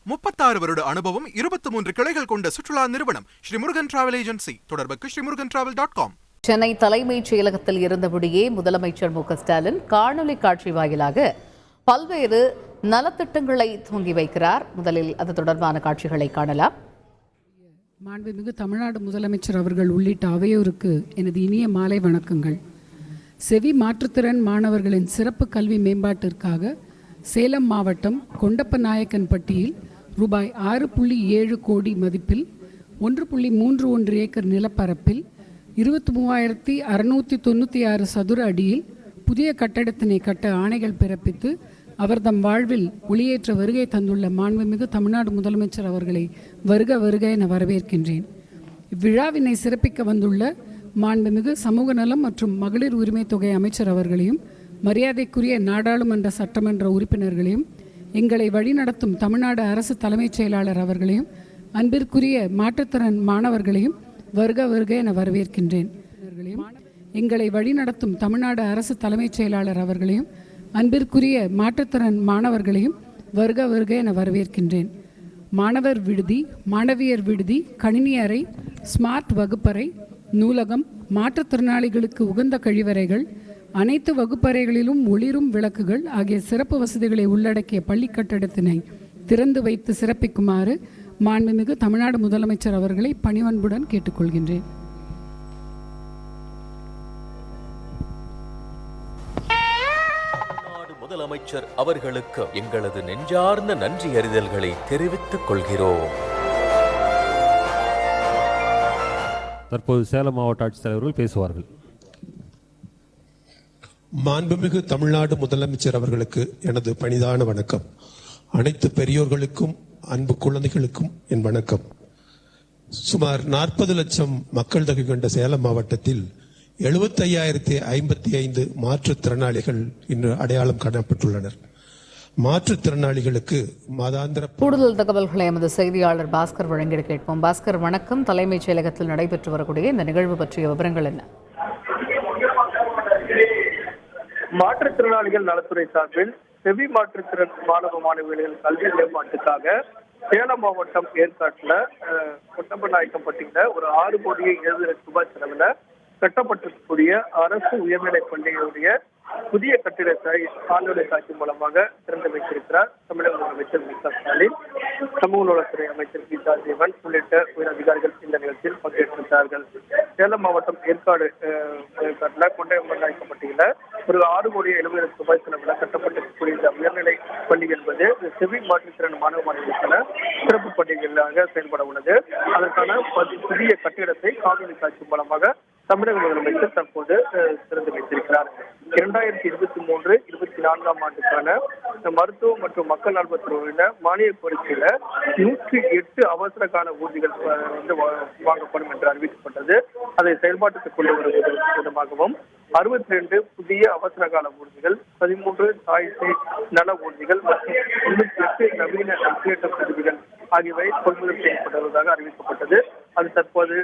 36 வருட அனுபவம் 23 கிளைகள் கொண்ட சுற்றுலா நிறுவனம் ஸ்ரீ முருகன் டிராவல் ஏஜென்சி. தொடர்புக்கு srimurugantravel.com. சென்னை தலைமைச் செயலகத்தில் இருந்தபடியே முதலமைச்சர் மு.க.ஸ்டாலின் காணொலி காட்சி வாயிலாக பல்வேறு நலத்திட்டங்களை துவங்கி வைக்கிறார். முதலில் அது தொடர்பான காட்சிகளை காணலாம். மாண்புமிகு தமிழ்நாடு முதலமைச்சர் அவர்கள் உள்ளிட்ட அவையோருக்கு எனது இனிய மாலை வணக்கங்கள். செவி மாற்றுத்திறன் மாணவர்களின் சிறப்பு கல்வி மேம்பாட்டிற்காக சேலம் மாவட்டம் கொண்டப்பநாயக்கன்பட்டியில் ரூபாய் 6.7 கோடி மதிப்பில் 1.31 ஏக்கர் நிலப்பரப்பில் 23,696 சதுர அடியில் புதிய கட்டடத்தினை கட்ட ஆணைகள் பிறப்பித்து அவர்தம் வாழ்வில் ஒளியேற்ற வருகை தந்துள்ள மாண்புமிகு தமிழ்நாடு முதலமைச்சர் அவர்களை வருக வருக என வரவேற்கின்றேன். இவ்விழாவினை சிறப்பிக்க வந்துள்ள மாண்புமிகு சமூக நலம் மற்றும் மகளிர் உரிமை தொகை அமைச்சர் அவர்களையும் மரியாதைக்குரிய நாடாளுமன்ற சட்டமன்ற உறுப்பினர்களையும் எங்களை வழிநடத்தும் தமிழ்நாடு அரசு தலைமைச் செயலாளர் அவர்களையும் அன்பிற்குரிய மாற்றுத்திறன் மாணவர்களையும் வருக வருக என வரவேற்கின்றேன். எங்களை வழிநடத்தும் தமிழ்நாடு அரசு தலைமைச் செயலாளர் அவர்களையும் அன்பிற்குரிய மாற்றுத்திறன் மாணவர்களையும் வருக வருக என வரவேற்கின்றேன். மாணவர் விடுதி, மாணவியர் விடுதி, கணினி அறை, ஸ்மார்ட் வகுப்பறை, நூலகம், மாற்றுத்திறனாளிகளுக்கு உகந்த கழிவறைகள், அனைத்து வகுப்பறைகளிலும் ஒளிரும் விளக்குகள் ஆகிய சிறப்பு வசதிகளை உள்ளடக்கிய பள்ளி கட்டடத்தினை திறந்து வைத்து சிறப்பிக்குமாறு மாண்புமிகு தமிழ்நாடு முதலமைச்சர் அவர்களை பணிவன்புடன் கேட்டுக்கொள்கின்றேன். முதலமைச்சர் அவர்களுக்கு எங்களது நெஞ்சார்ந்த நன்றி அறிதல்களை தெரிவித்துக் கொள்கிறோம். தற்போது சேலம் மாவட்ட ஆட்சித்தலைவர்கள் பேசுவார்கள். மாண்புமிகு தமிழ்நாடு முதலமைச்சர் அவர்களுக்கு எனது பணிதான வணக்கம். அனைத்து பெரியோர்களுக்கும் அன்பு குழந்தைகளுக்கும் என் வணக்கம். சுமார் 40 லட்சம் மக்கள் தொகை கொண்ட சேலம் மாவட்டத்தில் 75,055 மாற்றுத்திறனாளிகள் இன்று அடையாளம் காணப்பட்டுள்ளனர். மாற்றுத்திறனாளிகளுக்கு மாதாந்திர கூடுதல் தகவல்களை எமது செய்தியாளர் பாஸ்கர் வழங்கிட கேட்போம். பாஸ்கர் வணக்கம். தலைமைச் செயலகத்தில் நடைபெற்று வரக்கூடிய இந்த நிகழ்வு பற்றிய விவரங்கள் என்ன? மாற்றுத்திறனாளிகள் நலத்துறை சார்பில் செவி மாற்றுத்திறன் மாணவ மாணவிகளின் கல்வி மேம்பாட்டுக்காக சேலம் மாவட்டம் ஏற்காட்டுல கொண்டப்பநாயக்கம்பட்டியில ஒரு 6,70,00,000 ரூபாய் செலவுல கட்டப்பட்டிருக்கக்கூடிய அரசு உயர்நிலைப் பள்ளிகளுடைய புதிய கட்டிடத்தை காணொலி காட்சி மூலமாக திறந்து வைத்திருக்கிறார் தமிழக முதலமைச்சர் மு.க.ஸ்டாலின். சமூக நலத்துறை அமைச்சர் கீதா ஜீவன் உள்ளிட்ட உயர் அதிகாரிகள் இந்த நிகழ்ச்சியில் பங்கேற்றிருந்தார்கள். சேலம் மாவட்டம் ஏற்காட்டுல கொண்டப்பநாயக்கம்பட்டியில ஒரு 6,70,00,000 ரூபாய் செலவுல கட்டப்பட்டிருக்கக்கூடிய இந்த உயர்நிலை பள்ளி என்பது செவி மாற்றுத்திறன் மாணவ மாணவிகளுக்கான சிறப்பு பள்ளிகளாக செயல்பட உள்ளது. அதற்கான புதிய கட்டிடத்தை காணொலி காட்சி மூலமாக தமிழக முதலமைச்சர் தற்போது திறந்து வைத்திருக்கிறார். 2023-24 ஆண்டுக்கான மருத்துவ மற்றும் மக்கள் நல்வாழ்வுத்துறையின மானிய கோரிக்கையில 108 அவசர கால ஊர்திகள் வாங்கப்படும் என்று அறிவிக்கப்பட்டது. அதை செயல்பாட்டுக்கு கொண்டு வருவது விதமாகவும் 62 புதிய அவசர கால ஊர்திகள், 13 தாய்சை நல ஊர்திகள் மற்றும் 98 நவீன வெண்டிலேட்டர் கருவிகள் ஆகியவை கொள்முதல் செய்யப்பட்டுள்ளதாக அறிவிக்கப்பட்டது. அது தற்போது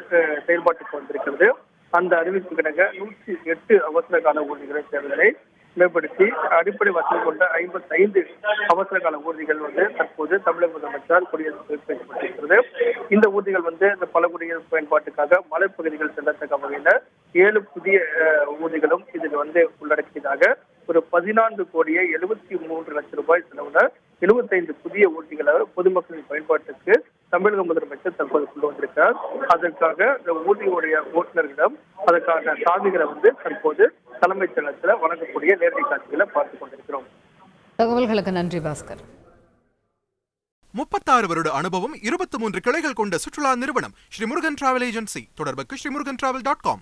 செயல்பாட்டுக்கு வந்திருக்கிறது. அந்த அறிவிப்பு கிடங்க 108 அவசர கால ஊர்திகளை தேர்தலை மேம்படுத்தி அடிப்படை வசதி கொண்ட 55 அவசர கால ஊர்திகள் தற்போது தமிழக முதலமைச்சர் குடியரசு பேசப்பட்டிருக்கிறது. இந்த ஊர்திகள் இந்த பழங்குடியினர் பயன்பாட்டுக்காக மலைப்பகுதிகள் செல்லத்தக்க வகையில 7 புதிய ஊர்திகளும் இதில் உள்ளடக்கியதாக ஒரு 14,73,00,000 ரூபாய் செலவுல 75 புதிய ஊர்திகளை பொதுமக்களின் பயன்பாட்டுக்கு தமிழக முதலமைச்சர் தற்போது கொண்டு வந்திருக்கிறார். அதற்காக ஊர்தியுடைய ஓட்டுநர்களிடம் அதற்கான சாவிகளை தற்போது தலைமைச் செயலகத்தில் வழங்கக்கூடிய நேரடி காட்சிகளை பார்த்துக் கொண்டிருக்கிறோம். தகவல்களுக்கு நன்றி பாஸ்கர். 36 வருட அனுபவம் 23 கிளைகள் கொண்ட சுற்றுலா நிறுவனம் ஸ்ரீ முருகன் டிராவல் ஏஜென்சி. தொடர்புக்கு srimurugantravel.com.